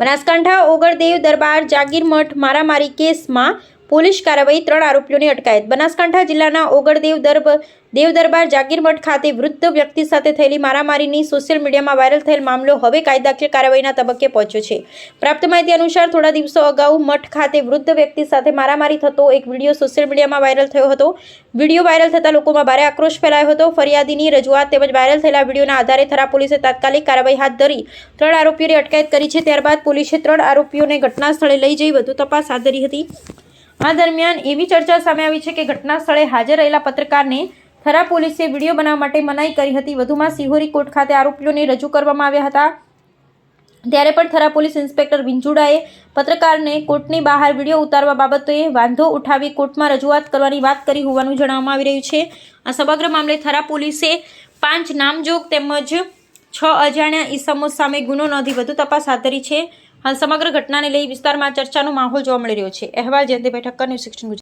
બનાસકાંઠા ઓગળદેવ દરબાર જાગીર મઠ મારામારી કેસમાં પોલીસ કાર્યવાહી, 3 આરોપીઓની અટકાયત। બનાસકાંઠા જિલ્લાના ઓગળદેવ દેવ દરબાર જાગીર મઠ ખાતે વૃદ્ધ વ્યક્તિ સાથે થયેલી મારામારીની સોશિયલ મીડિયામાં વાયરલ થયેલ મામલો હવે કાયદાકીય કાર્યવાહીના તબક્કે પહોંચ્યો છે। પ્રાપ્ત માહિતી અનુસાર થોડા દિવસો અગાઉ મઠ ખાતે વૃદ્ધ વ્યક્તિ સાથે મારામારી થતો એક વિડીયો સોશિયલ મીડિયામાં વાયરલ થયો હતો। વિડીયો વાયરલ થતા લોકોમાં ભારે આક્રોશ ફેલાયો હતો। ફરિયાદીની રજૂઆત તેમજ વાયરલ થયેલા વિડીયોના આધારે થરા પોલીસે તાત્કાલિક કાર્યવાહી હાથ ધરી 3 આરોપીઓની અટકાયત કરી છે। ત્યારબાદ પોલીસે 3 આરોપીઓને ઘટના સ્થળે લઈ જઈ વધુ તપાસ હાથ ધરી હતી। આ દરમિયાન એવી ચર્ચા સામે આવી છે કે ઘટના સ્થળે હાજર રહેલા પત્રકારને થરા પોલીસે વિડીયો બનાવવા માટે મનાઈ કરી હતી। વધુમાં સિહોરી કોર્ટ ખાતે આરોપીઓને રજૂ કરવામાં આવ્યા હતા, ત્યારે પણ થરા પોલીસ ઇન્સ્પેક્ટર વિંજુડાએ પત્રકારને કોર્ટની બહાર વિડીયો ઉતારવા બાબતે વાંધો ઉઠાવી કોર્ટમાં રજૂઆત કરવાની વાત કરી હોવાનું જણાવવામાં આવી રહ્યું છે। આ સમગ્ર મામલે થરા પોલીસે 5 નામજોગ તેમજ 6 અજાણ્યા ઈસમો સામે ગુનો નોંધી વધુ તપાસ હાથ ધરી છે। હાલ સમગ્ર ઘટનાને લઈ વિસ્તારમાં ચર્ચાનો માહોલ જોવા મળી રહ્યો છે। અહેવાલ જયંતિભાઈ ઠક્કર, ન્યૂઝ 16 ગુજરાત।